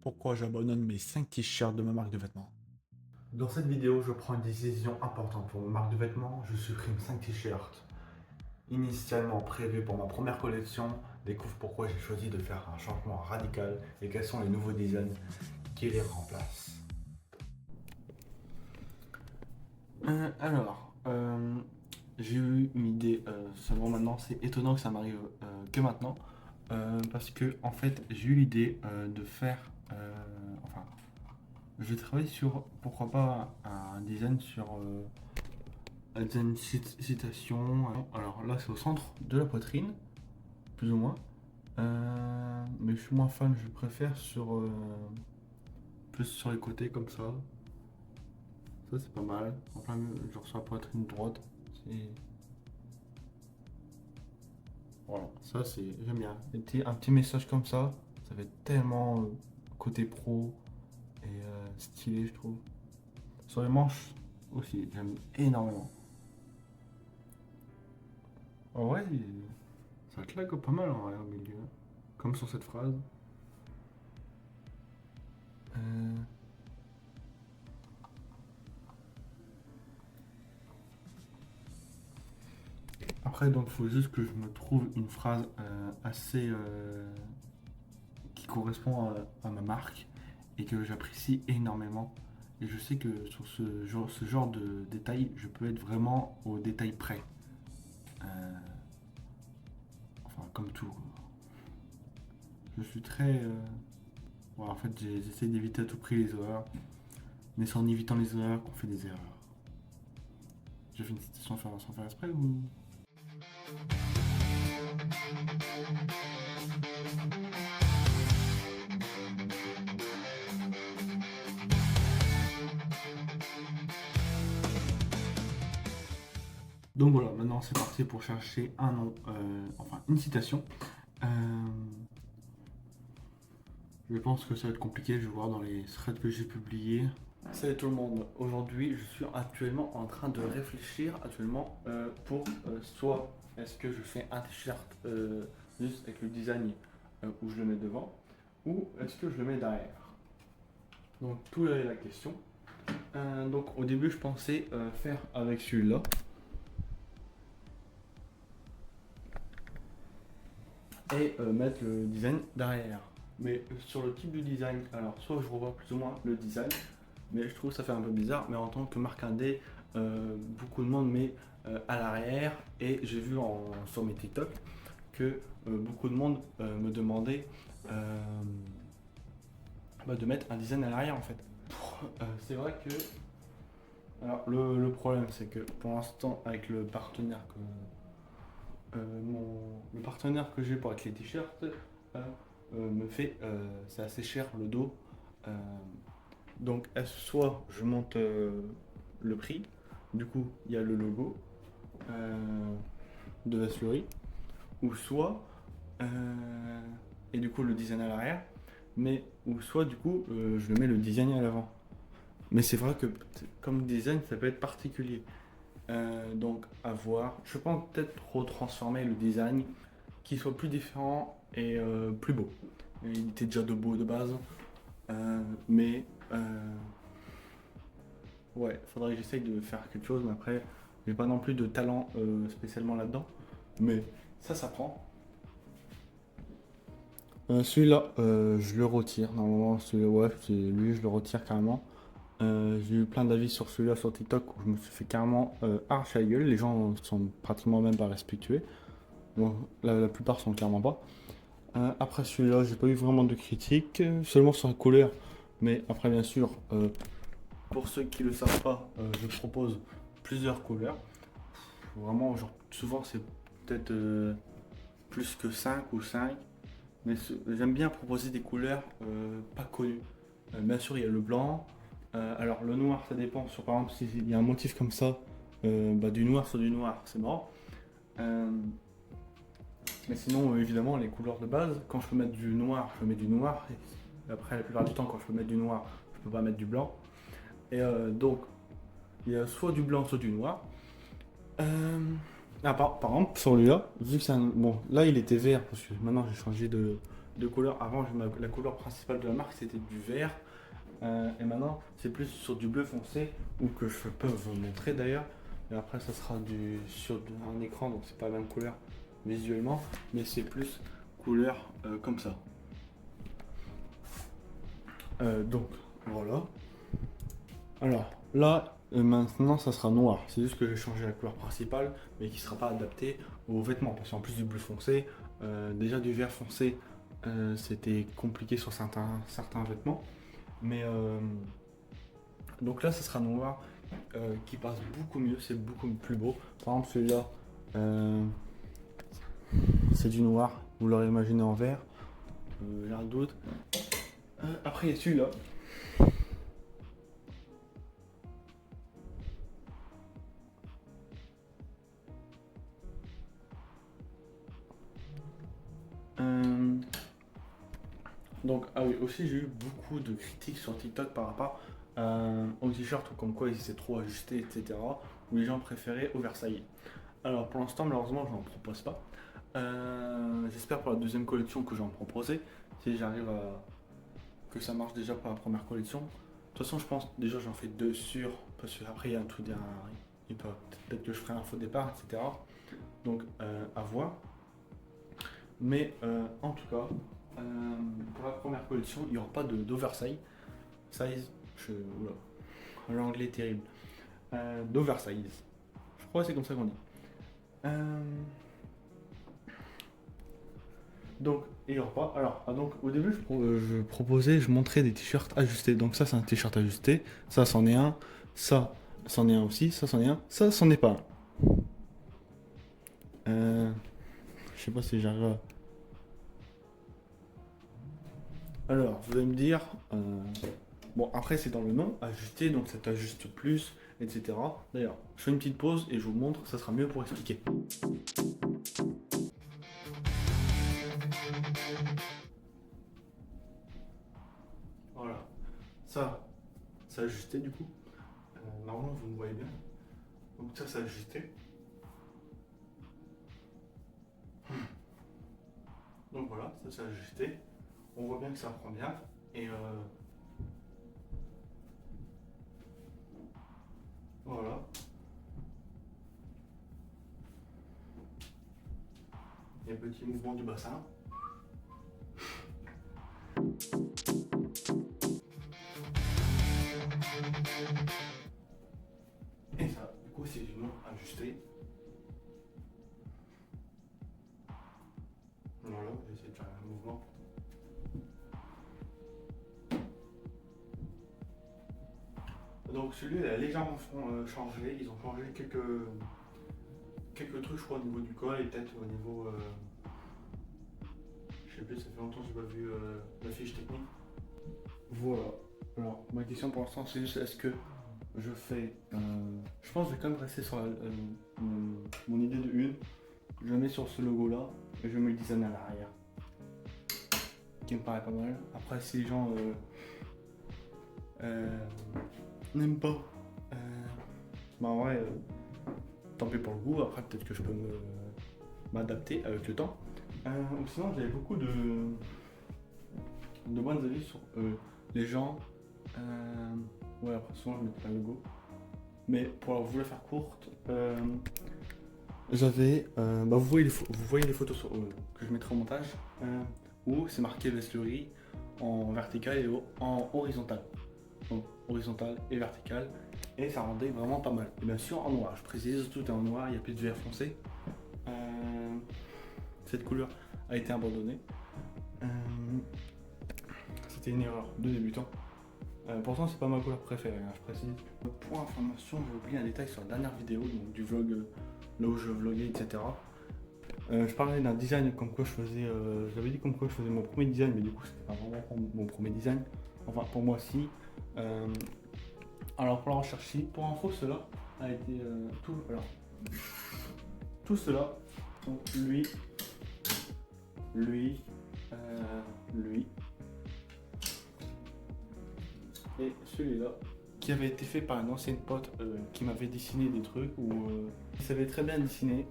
Pourquoi j'abandonne mes 5 t-shirts de ma marque de vêtements. Dans cette vidéo, je prends une décision importante pour ma marque de vêtements. Je supprime 5 t-shirts initialement prévus pour ma première collection. Découvre pourquoi j'ai choisi de faire un changement radical et quels sont les nouveaux designs qui les remplacent. Alors, j'ai eu une idée, seulement maintenant, c'est étonnant que ça m'arrive que maintenant, parce que en fait, j'ai eu l'idée de faire, enfin, je travaille sur, pourquoi pas, un design sur un design citation. Alors là, c'est au centre de la poitrine, plus ou moins. Mais je suis moins fan, je préfère sur plus sur les côtés comme ça. Ça c'est pas mal. En plein milieu, genre sur la poitrine droite. C'est. Voilà, ça c'est. J'aime bien. Un petit message comme ça fait tellement côté pro et stylé, je trouve. Sur les manches aussi, j'aime énormément. En vrai, ça claque pas mal en vrai au milieu. Comme sur cette phrase. Euh, Après, donc, il faut juste que je me trouve une phrase assez qui correspond à ma marque et que j'apprécie énormément. Et je sais que sur ce genre de détails, je peux être vraiment au détail près. Euh, enfin, comme tout. Je suis très. Ouais, en fait, j'essaie d'éviter à tout prix les erreurs. Mais c'est en évitant les erreurs qu'on fait des erreurs. J'ai fait une citation sans faire exprès ou. Donc voilà, maintenant c'est parti pour chercher un nom, enfin une citation. Euh, je pense que ça va être compliqué, je vais voir dans les threads que j'ai publiés. Salut tout le monde, aujourd'hui je suis actuellement en train de réfléchir pour soit est-ce que je fais un t-shirt juste avec le design où je le mets devant ou est-ce que je le mets derrière. Donc tout là est la question. Donc au début je pensais faire avec celui-là. Et mettre le design derrière. Mais sur le type de design, alors soit je revois plus ou moins le design, mais je trouve que ça fait un peu bizarre, mais en tant que marque indé, beaucoup de monde met à l'arrière, et j'ai vu sur mes TikTok que beaucoup de monde me demandait de mettre un design à l'arrière en fait. C'est vrai que... Alors le problème c'est que pour l'instant avec le partenaire le partenaire que j'ai pour avec les t-shirts me fait, c'est assez cher le dos. Euh, donc soit je monte le prix, du coup il y a le logo de Vaslui, ou soit et du coup le design à l'arrière, mais ou soit du coup je mets le design à l'avant. Mais c'est vrai que comme design ça peut être particulier. Donc à voir. Je pense peut-être retransformer le design qui soit plus différent et plus beau. Il était déjà de beau de base, mais ouais, faudrait que j'essaye de faire quelque chose. Mais après, j'ai pas non plus de talent spécialement là-dedans. Mais ça s'apprend. Celui-là, je le retire. Normalement, celui-là, ouais, c'est lui, je le retire carrément. J'ai eu plein d'avis sur celui-là sur TikTok où je me suis fait carrément arracher la gueule. Les gens sont pratiquement même pas respectueux. Bon, la plupart sont clairement pas. Après celui-là, j'ai pas eu vraiment de critiques, seulement sur la couleur. Mais après, bien sûr, pour ceux qui le savent pas, je propose plusieurs couleurs. Vraiment, genre, souvent c'est peut-être plus que 5 ou 5. Mais j'aime bien proposer des couleurs pas connues. Bien sûr, il y a le blanc. Alors, le noir, ça dépend. Sur, par exemple, s'il y a un motif comme ça, du noir sur du noir, c'est mort. Euh, mais sinon, évidemment, les couleurs de base, quand je peux mettre du noir, je mets du noir. Et après, la plupart du temps, quand je peux mettre du noir, je peux pas mettre du blanc. Et donc, il y a soit du blanc, soit du noir. Par exemple, sur celui-là, vu que c'est un. Bon, là, il était vert, parce que maintenant, j'ai changé de couleurs. Avant, la couleur principale de la marque c'était du vert. Et maintenant, c'est plus sur du bleu foncé, ou que je peux vous montrer d'ailleurs. Et après, ça sera sur un écran, donc c'est pas la même couleur visuellement, mais c'est plus couleur comme ça. Donc voilà. Alors là, maintenant, ça sera noir. C'est juste que j'ai changé la couleur principale, mais qui sera pas adaptée aux vêtements. Parce qu'en plus du bleu foncé, déjà du vert foncé, c'était compliqué sur certains vêtements. Mais donc là, ça sera noir, qui passe beaucoup mieux, c'est beaucoup plus beau. Par exemple, celui-là, c'est du noir, vous l'aurez imaginé en vert, j'ai un doute. Après, il y a celui-là. Donc, ah oui, aussi j'ai eu beaucoup de critiques sur TikTok par rapport aux t-shirts, ou comme quoi ils étaient trop ajustés, etc. Où les gens préféraient oversize. Alors pour l'instant, malheureusement, je n'en propose pas. J'espère pour la deuxième collection que j'en proposer, si j'arrive à que ça marche déjà pour la première collection. De toute façon, je pense déjà j'en fais deux sur, parce qu'après il y a un truc, peut-être que je ferai un faux départ, etc. Donc à voir. Mais en tout cas, pour la première collection, il n'y aura pas d'oversize. Oula, l'anglais est terrible. D'oversize. Je crois que c'est comme ça qu'on dit. Donc, il n'y aura pas. Alors, donc au début, je montrais des t-shirts ajustés. Donc ça, c'est un t-shirt ajusté. Ça, c'en est un. Ça, c'en est un aussi. Ça, c'en est un. Ça, c'en est pas un. Je sais pas si j'arrive à... Alors, vous allez me dire... Bon, après, c'est dans le nom, ajusté, donc ça t'ajuste plus, etc. D'ailleurs, je fais une petite pause et je vous montre, ça sera mieux pour expliquer. Voilà. Ça, c'est ajusté du coup. Normalement, vous me voyez bien. Donc ça, c'est ajusté. Donc voilà, ça c'est ajusté. On voit bien que ça prend bien. Et voilà. Et petit mouvement du bassin. Et ça, du coup, c'est du nom ajusté. Voilà, je vais essayer de faire un mouvement. Donc celui-là, il a légèrement changé. Ils ont changé quelques trucs, je crois, au niveau du col et peut-être au niveau... je sais plus, ça fait longtemps que j'ai pas vu la fiche technique. Voilà. Alors, ma question pour l'instant, c'est juste, est-ce que je fais... je pense que je vais quand même rester sur mon idée de une. Je mets sur ce logo-là et je mets le design à l'arrière. Qui me paraît pas mal. Après, si les gens n'aiment pas, bah en vrai, tant pis pour le goût. Après, peut-être que je peux m'adapter avec le temps. Ou sinon, j'avais beaucoup de bonnes avis sur les gens. Ouais, après, souvent, je mettais pas le logo. Mais pour vous la faire courte, j'avais, vous voyez les photos que je mettrai au montage, où c'est marqué Veslerie en vertical et en horizontal. Donc horizontal et vertical, et ça rendait vraiment pas mal. Et bien sûr en noir, je précise, tout est en noir, il n'y a plus de vert foncé. Cette couleur a été abandonnée. C'était une erreur de débutant. Pourtant c'est pas ma couleur préférée, hein, je précise. Pour information, j'ai oublié un détail sur la dernière vidéo, donc du vlog, là où je vloguais, etc. Je parlais d'un design comme quoi je faisais, j'avais dit comme quoi je faisais mon premier design, mais du coup c'était pas vraiment mon premier design. Enfin pour moi si. Alors pour la recherche, pour info, cela a été tout cela, donc lui, et celui-là, qui avait été fait par une ancienne pote qui m'avait dessiné des trucs où il savait très bien dessiner.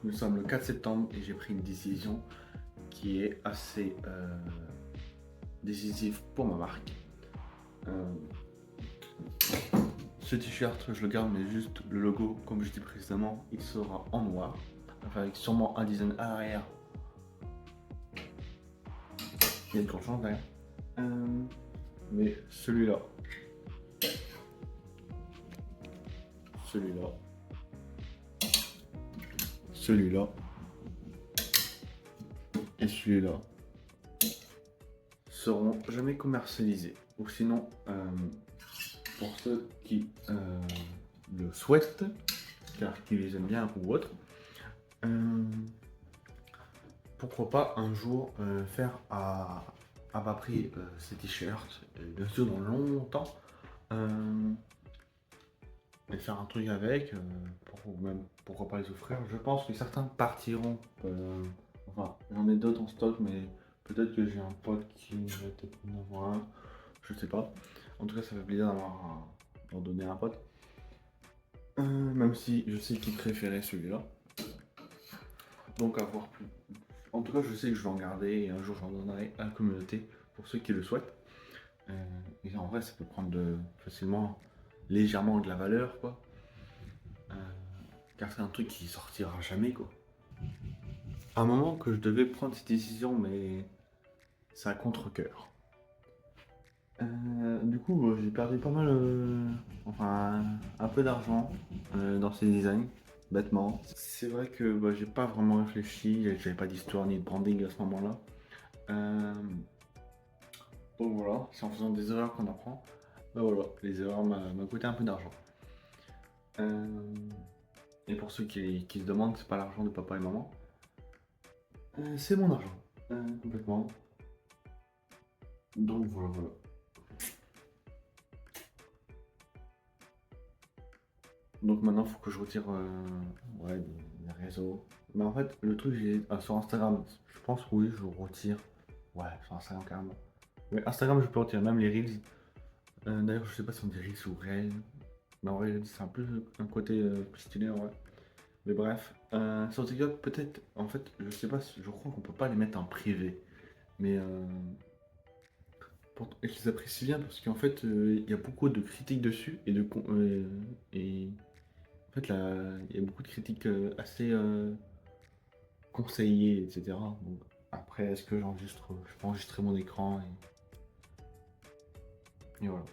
Nous sommes le 4 septembre et j'ai pris une décision qui est assez décisif pour ma marque. Ce t-shirt, je le garde, mais juste le logo, comme je dis précédemment, il sera en noir, avec sûrement un design à l'arrière. Il y a une grande chance derrière. Mais celui-là, celui-là, celui-là et celui-là seront jamais commercialisés. Ou sinon, pour ceux qui le souhaitent, car qui les aiment bien ou autre, pourquoi pas un jour faire à bas prix ces t-shirts, bien sûr dans longtemps, et faire un truc avec, ou même pourquoi pas les offrir. Je pense que certains partiront, enfin j'en ai d'autres en stock, mais peut-être que j'ai un pote qui va peut-être en avoir un, je sais pas. En tout cas ça fait plaisir d'en donner à un pote, même si je sais qu'il préférait celui-là. Donc à voir plus. En tout cas je sais que je vais en garder et un jour j'en donnerai à la communauté pour ceux qui le souhaitent. Et en vrai ça peut prendre facilement légèrement de la valeur quoi. Car c'est un truc qui sortira jamais quoi. À un moment que je devais prendre cette décision, mais c'est à contre-cœur. Du coup j'ai perdu pas mal, enfin un peu d'argent dans ces designs, bêtement. C'est vrai que j'ai pas vraiment réfléchi, j'avais pas d'histoire ni de branding à ce moment-là. Donc voilà, c'est en faisant des erreurs qu'on apprend. Voilà, les erreurs m'ont coûté un peu d'argent. Et pour ceux qui se demandent, c'est pas l'argent de papa et maman. C'est mon argent, complètement. Donc voilà. Donc maintenant, il faut que je retire des réseaux. Mais en fait, le truc, sur Instagram, je pense que oui, je retire. Ouais, sur Instagram carrément. Mais Instagram, je peux retirer même les Reels. D'ailleurs, je sais pas si on dit Reels ou Reels. Mais en vrai, c'est un peu un côté plus stylé en vrai. Mais bref, sur TikTok, peut-être, en fait, je sais pas, je crois qu'on peut pas les mettre en privé. Mais je les apprécie bien parce qu'en fait, il y a beaucoup de critiques dessus et en fait, là, il y a beaucoup de critiques assez conseillées, etc. Donc, après, est-ce que j'enregistre, je peux enregistrer mon écran et voilà.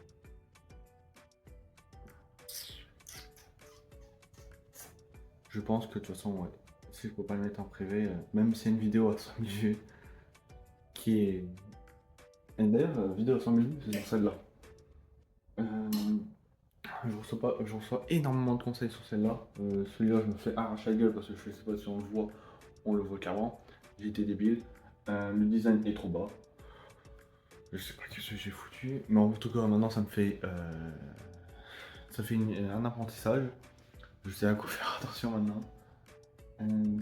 Je pense que de toute façon, ouais, si je peux pas le mettre en privé, même si c'est une vidéo à 100 000 vues, qui est... Et d'ailleurs, vidéo à 100 000 vues, c'est sur celle-là. Je reçois énormément de conseils sur celle-là. Celui-là, je me fais arracher la gueule parce que je sais pas si on le voit clairement. J'ai été débile. Le design est trop bas. Je sais pas qu'est-ce que j'ai foutu. Mais en tout cas, maintenant, ça me fait un apprentissage. Je sais à quoi faire attention maintenant.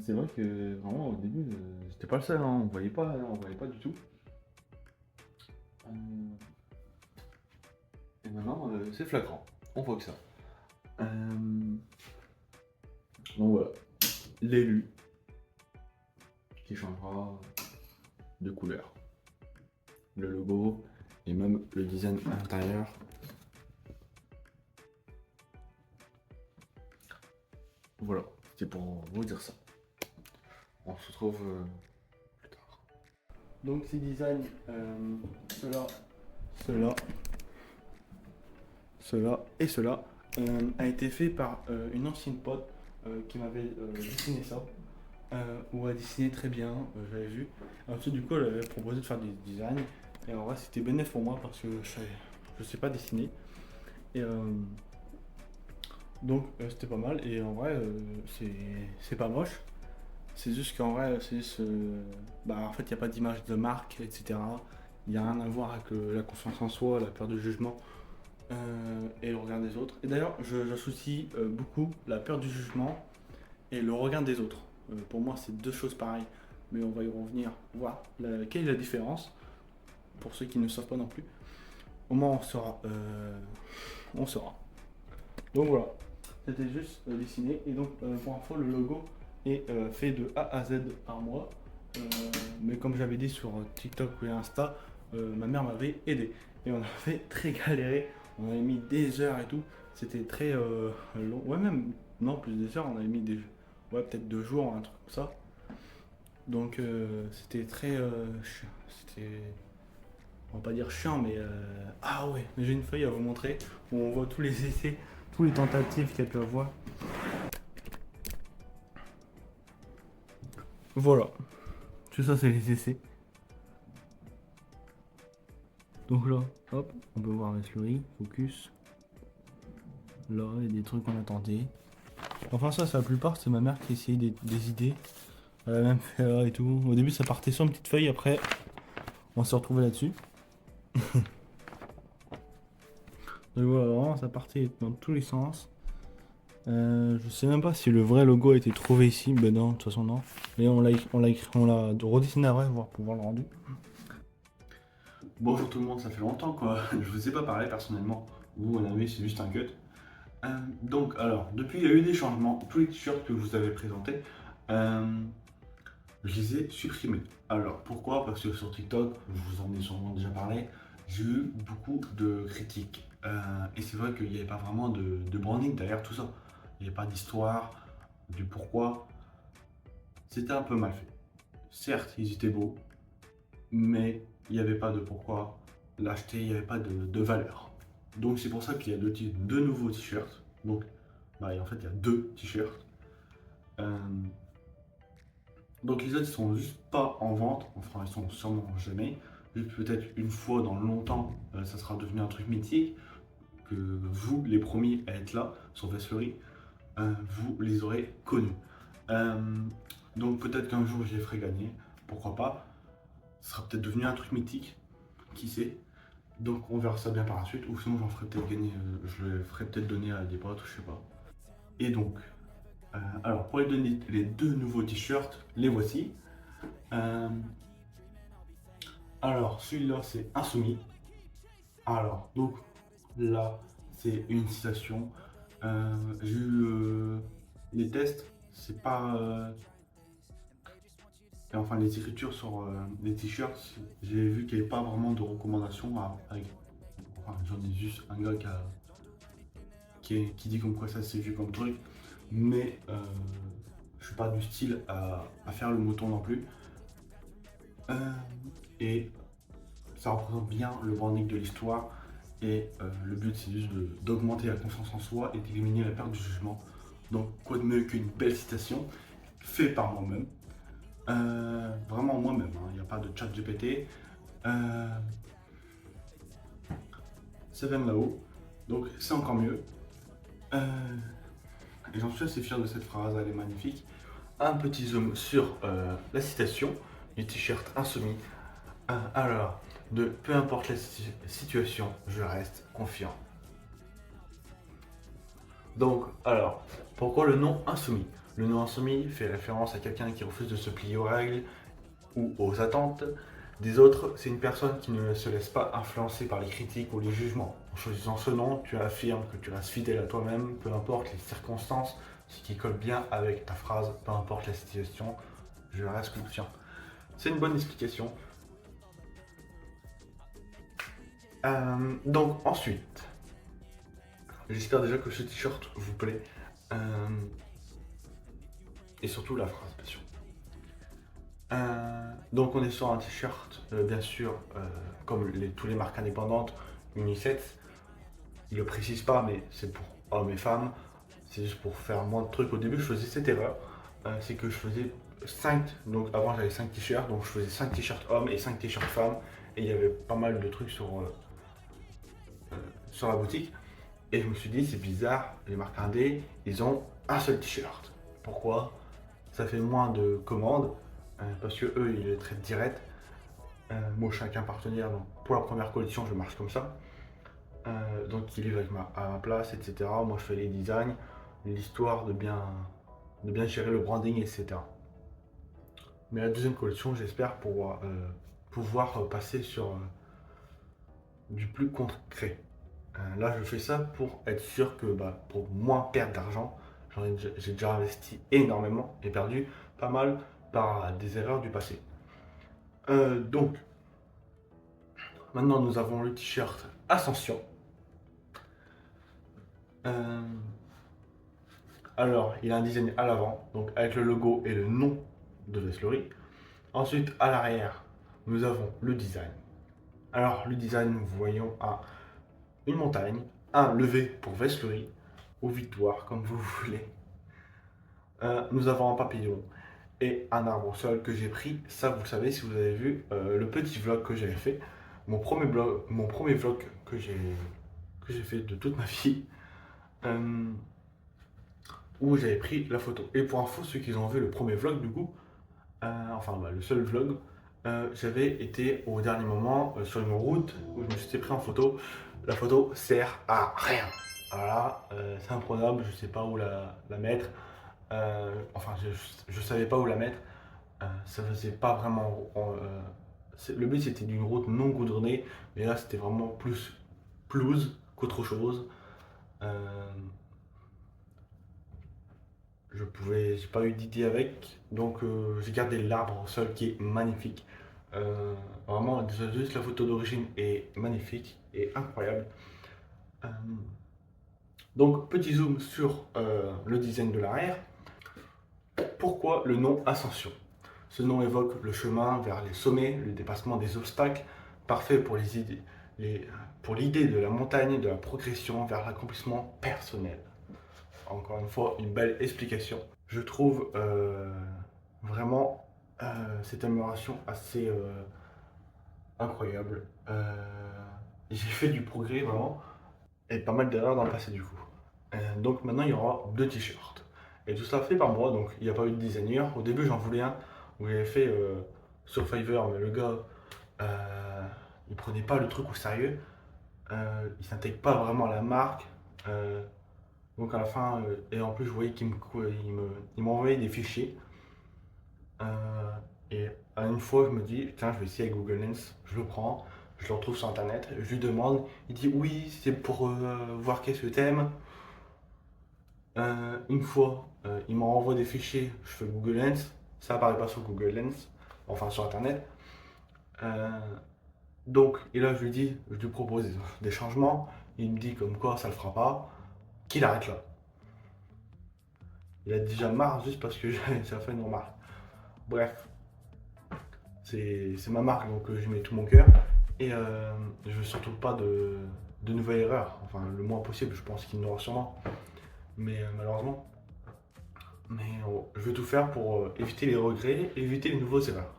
C'est vrai que vraiment au début, j'étais pas le seul, hein. On voyait pas du tout. Et maintenant, c'est flagrant. On voit que ça. Donc voilà, l'élu qui changera de couleur. Le logo et même le design intérieur. Voilà, c'était pour vous dire ça. On se retrouve plus tard. Donc ces designs, cela et cela a été fait par une ancienne pote qui m'avait dessiné ça, ou a dessiné très bien, j'avais vu. Ensuite du coup elle avait proposé de faire des designs et en vrai c'était bénéfique pour moi parce que je sais pas dessiner et donc c'était pas mal et en vrai c'est pas moche. C'est juste qu'en vrai c'est juste en fait il n'y a pas d'image de marque etc. Il n'y a rien à voir avec la confiance en soi, la peur du jugement. Et le regard des autres. Et d'ailleurs, j'associe beaucoup la peur du jugement et le regard des autres. Pour moi, c'est deux choses pareilles, mais on va y revenir voir quelle est la différence, pour ceux qui ne savent pas non plus. Au moins, on saura. Donc voilà, c'était juste dessiné. Et donc, pour info, le logo est fait de A à Z par moi. mais comme j'avais dit sur TikTok ou Insta, ma mère m'avait aidé. Et on avait très galéré, on avait mis des heures et tout. C'était très long, ouais même, non plus des heures, on avait mis ouais peut-être 2 jours, un truc comme ça. Donc c'était très c'était, on va pas dire chiant, mais ah ouais, mais j'ai une feuille à vous montrer où on voit tous les essais, tous les tentatives qu'elle peut avoir. Voilà, tout ça c'est les essais. Donc là, hop, on peut voir la souris, focus. Là, il y a des trucs qu'on attendait. Enfin ça, c'est la plupart, c'est ma mère qui essayait des idées. Elle a même fait là et tout. Au début, ça partait sur une petite feuille, après, on s'est retrouvé là-dessus. Donc voilà, vraiment, ça partait dans tous les sens. Je sais même pas si le vrai logo a été trouvé ici. Ben non, de toute façon non. Mais on l'a redessiné après pour voir le rendu. Bonjour tout le monde, ça fait longtemps quoi, je vous ai pas parlé personnellement, vous en avez, c'est juste un cut. Donc alors, depuis il y a eu des changements, tous les t-shirts que je vous avais présentés, je les ai supprimés. Alors pourquoi? Parce que sur TikTok, je vous en ai sûrement déjà parlé, j'ai eu beaucoup de critiques. Et c'est vrai qu'il n'y avait pas vraiment de branding derrière tout ça. Il n'y avait pas d'histoire, du pourquoi. C'était un peu mal fait. Certes, ils étaient beaux, mais il n'y avait pas de pourquoi l'acheter, il n'y avait pas de valeur. Donc c'est pour ça qu'il y a deux nouveaux t-shirts. Donc en fait il y a 2 t-shirts. Donc les autres ils sont juste pas en vente, enfin ils sont sûrement jamais. Juste peut-être une fois dans longtemps, ça sera devenu un truc mythique. Que vous, les premiers à être là sur Veslery, vous les aurez connus. Donc peut-être qu'un jour je les ferai gagner, pourquoi pas. Ce sera peut-être devenu un truc mythique, qui sait. Donc on verra ça bien par la suite, ou sinon j'en ferai peut-être gagner, je le ferai peut-être donner à des potes, je sais pas. Et donc, alors pour les donner les 2 nouveaux t-shirts, les voici. Alors celui-là c'est Insoumis. Alors donc là c'est une citation. J'ai eu les tests, c'est pas et enfin les écritures sur les t-shirts, j'ai vu qu'il n'y avait pas vraiment de recommandations avec. Enfin j'en ai juste un gars qui dit comme quoi ça c'est vu comme truc, mais je suis pas du style à faire le mouton non plus. Et ça représente bien le branding de l'histoire. Et le but c'est juste d'augmenter la confiance en soi et d'éliminer la perte du jugement. Donc quoi de mieux qu'une belle citation faite par moi-même. Vraiment moi-même, il n'y a pas de chat GPT. Ça vient de là-haut, donc c'est encore mieux. Et j'en suis assez fier de cette phrase, elle est magnifique. Un petit zoom sur la citation du t-shirt Insoumis. Alors, de peu importe la situation, je reste confiant. Donc, alors, pourquoi le nom Insoumis? Le nom Insoumis fait référence à quelqu'un qui refuse de se plier aux règles ou aux attentes des autres. C'est une personne qui ne se laisse pas influencer par les critiques ou les jugements. En choisissant ce nom, tu affirmes que tu restes fidèle à toi-même, peu importe les circonstances, ce qui colle bien avec ta phrase, peu importe la situation, je reste confiant. C'est une bonne explication. Donc ensuite, j'espère déjà que ce t-shirt vous plaît. Et surtout la phrase, bien sûr. Donc on est sur un t-shirt, bien sûr, comme tous les marques indépendantes, unisex. Il ne le précise pas, mais c'est pour hommes et femmes. C'est juste pour faire moins de trucs. Au début, je faisais cette erreur. C'est que je faisais 5, donc avant j'avais 5 t-shirts, donc je faisais 5 t-shirts hommes et 5 t-shirts femmes. Et il y avait pas mal de trucs sur la boutique. Et je me suis dit, c'est bizarre, les marques indé, ils ont un seul t-shirt. Pourquoi? Ça fait moins de commandes, parce que eux, ils les traitent direct. Moi, je suis avec un partenaire, donc pour la première collection, je marche comme ça. Donc, il livre à ma place, etc. Moi, je fais les designs, l'histoire de bien gérer le branding, etc. Mais la deuxième collection, j'espère pouvoir passer sur du plus concret. Là, je fais ça pour être sûr que pour moins perdre d'argent, j'ai déjà investi énormément et perdu pas mal par des erreurs du passé. Donc, maintenant nous avons le t-shirt Ascension. Alors, il a un design à l'avant, donc avec le logo et le nom de Veslory. Ensuite, à l'arrière, nous avons le design. Alors, le design, nous voyons une montagne, un levé pour Veslory, ou victoire, comme vous voulez. Nous avons un papillon et un arbre au sol que j'ai pris. Ça, vous le savez si vous avez vu le petit vlog que j'avais fait. Mon premier vlog que j'ai fait de toute ma vie. Où j'avais pris la photo. Et pour info, ceux qui ont vu le premier vlog, du coup, le seul vlog, j'avais été au dernier moment sur une route où je me suis pris en photo. La photo sert à rien. Voilà, c'est imprenable, je sais pas où la mettre. Je savais pas où la mettre. Ça faisait pas vraiment. Le but c'était d'une route non goudronnée, mais là c'était vraiment plus pelouse qu'autre chose. J'ai pas eu d'idée avec, donc j'ai gardé l'arbre au sol qui est magnifique. Vraiment, déjà, juste la photo d'origine est magnifique et incroyable. Donc, petit zoom sur le design de l'arrière. Pourquoi le nom Ascension? Ce nom évoque le chemin vers les sommets, le dépassement des obstacles, parfait pour pour l'idée de la montagne, de la progression vers l'accomplissement personnel. Encore une fois, une belle explication. Je trouve vraiment cette amélioration assez incroyable. J'ai fait du progrès vraiment et pas mal d'erreurs dans le passé du coup. Donc maintenant il y aura 2 t-shirts. Et tout ça fait par moi, donc il n'y a pas eu de designer. Au début j'en voulais un où j'avais fait sur Fiverr, mais le gars il prenait pas le truc au sérieux. Il s'intègre pas vraiment à la marque. Donc à la fin, et en plus je voyais il m'envoyait des fichiers. Et à une fois je me dis, tiens je vais essayer avec Google Lens, je le prends, je le retrouve sur internet, je lui demande, il dit oui c'est pour voir qu'est-ce que t'aimes. Une fois, il m'envoie des fichiers, je fais Google Lens, ça apparaît pas sur Google Lens, enfin sur internet. Donc, et là je lui propose des changements, il me dit comme quoi ça le fera pas, qu'il arrête là. Il a déjà marre juste parce que j'ai fait une remarque. Bref, c'est ma marque donc je mets tout mon cœur et je veux surtout pas de nouvelles erreurs, enfin le moins possible, je pense qu'il y en aura sûrement, mais malheureusement. Mais je vais tout faire pour éviter les regrets, éviter les nouveaux erreurs.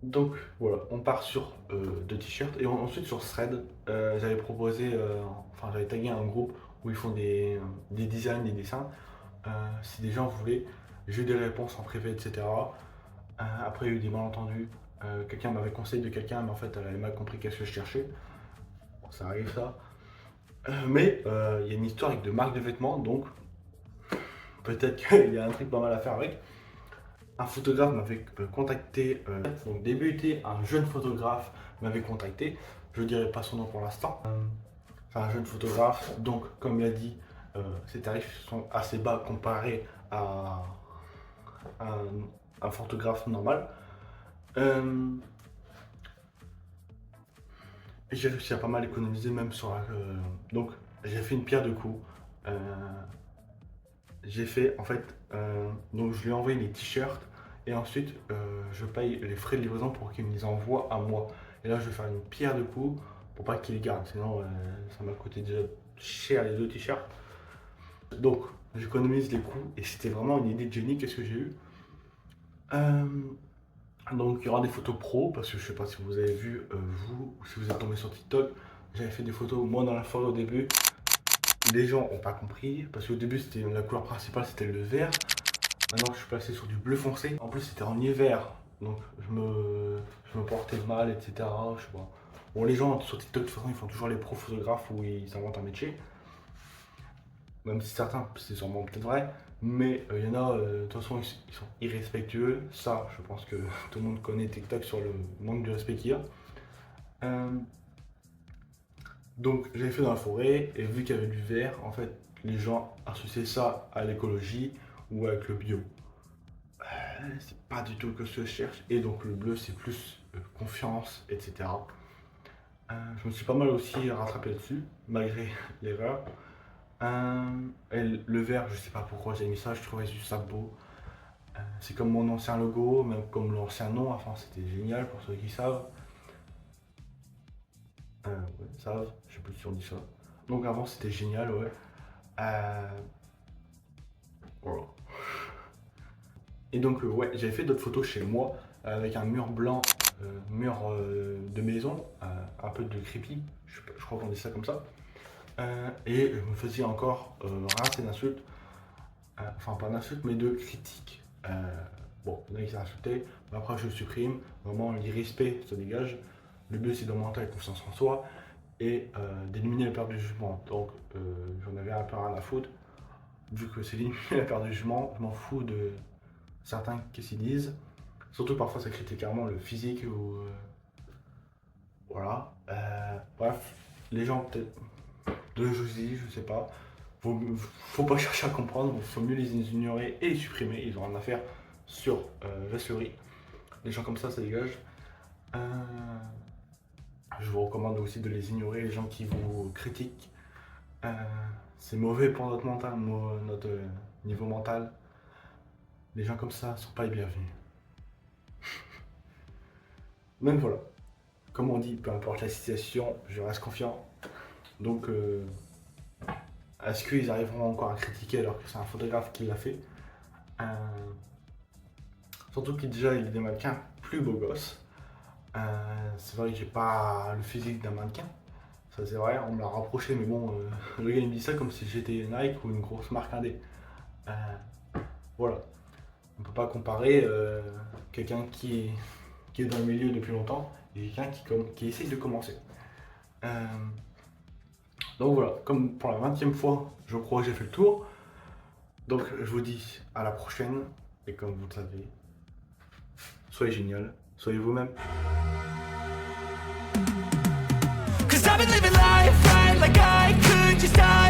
Donc voilà, on part sur 2 t-shirts et ensuite sur Thread, j'avais tagué un groupe où ils font des designs, des dessins. Si des gens voulaient, j'ai eu des réponses en privé, etc. Après, il y a eu des malentendus. Quelqu'un m'avait conseillé de quelqu'un, mais en fait, elle avait mal compris qu'est-ce que je cherchais. Bon, ça arrive ça. Mais il y a une histoire avec de marques de vêtements, donc peut-être qu'il y a un truc pas mal à faire avec. Un photographe m'avait contacté, donc débuté, un jeune photographe m'avait contacté, je ne dirai pas son nom pour l'instant. C'est un jeune photographe, donc comme il a dit, ses tarifs sont assez bas comparés à un photographe normal. Et j'ai réussi à pas mal économiser même sur la... donc j'ai fait une pierre de coups. J'ai fait en fait, donc je lui ai envoyé les t-shirts et ensuite je paye les frais de livraison pour qu'il me les envoie à moi. Et là je vais faire une pierre de coups pour pas qu'il les garde, sinon ça m'a coûté déjà cher les 2 t-shirts. Donc j'économise les coûts et c'était vraiment une idée de génie. Qu'est-ce que j'ai eu? Donc il y aura des photos pro parce que je sais pas si vous avez vu vous ou si vous êtes tombé sur TikTok, j'avais fait des photos moi dans la forêt au début. Les gens n'ont pas compris parce qu'au début c'était la couleur principale, c'était le vert. Maintenant je suis passé sur du bleu foncé. En plus c'était en hiver, donc je me portais mal, etc. Je sais pas. Bon, les gens sur TikTok de toute façon ils font toujours les pros photographes où ils s'inventent un métier. Même si certains c'est sûrement peut-être vrai, mais il y en a de toute façon ils sont irrespectueux. Ça je pense que tout le monde connaît TikTok sur le manque de respect qu'il y a. Donc j'avais fait dans la forêt et vu qu'il y avait du vert, en fait les gens associaient ça à l'écologie ou avec le bio. c'est pas du tout que ce que je cherche. Et donc le bleu, c'est plus confiance, etc. Je me suis pas mal aussi rattrapé dessus, malgré l'erreur. Et le vert, je sais pas pourquoi j'ai mis ça, je trouvais juste ça beau. C'est comme mon ancien logo, même comme l'ancien nom, enfin c'était génial pour ceux qui savent. Ouais, savent, je sais plus si on dit ça. Donc avant c'était génial, ouais. Voilà. Et donc ouais, j'avais fait d'autres photos chez moi avec un mur blanc, mur de maison, un peu de creepy, je crois qu'on dit ça comme ça. Et je me faisais encore rincer d'insultes, enfin pas d'insultes mais de critiques. Bon, il y en a qui s'insultaient, mais après je supprime, vraiment l'irrespect se dégage. Le but c'est d'augmenter la confiance en soi et d'éliminer la peur du jugement. Donc j'en avais un peu rien à foutre. Vu que c'est éliminer la peur du jugement, je m'en fous de certains qu'est-ce qu'ils disent. Surtout parfois ça critique carrément le physique ou voilà. Bref, les gens peut-être de jalousie, je sais pas. Faut pas chercher à comprendre, faut mieux les ignorer et les supprimer, ils ont rien à faire sur la souris. Les gens comme ça dégage. Je vous recommande aussi de les ignorer, les gens qui vous critiquent. C'est mauvais pour notre mental, notre niveau mental. Les gens comme ça sont pas les bienvenus. Même voilà. Comme on dit, peu importe la situation, je reste confiant. Donc, est-ce qu'ils arriveront encore à critiquer alors que c'est un photographe qui l'a fait? Surtout qu'il déjà il est des mannequins plus beaux gosses. C'est vrai que j'ai pas le physique d'un mannequin. Ça c'est vrai, on me l'a rapproché, mais bon, le gars il me dit ça comme si j'étais Nike ou une grosse marque indé. Voilà. On peut pas comparer quelqu'un qui est dans le milieu depuis longtemps et quelqu'un qui essaye de commencer. Donc voilà, comme pour la 20e fois, je crois que j'ai fait le tour. Donc je vous dis à la prochaine. Et comme vous le savez, soyez génial, soyez vous-même. Cause I've been living life right like I could just die.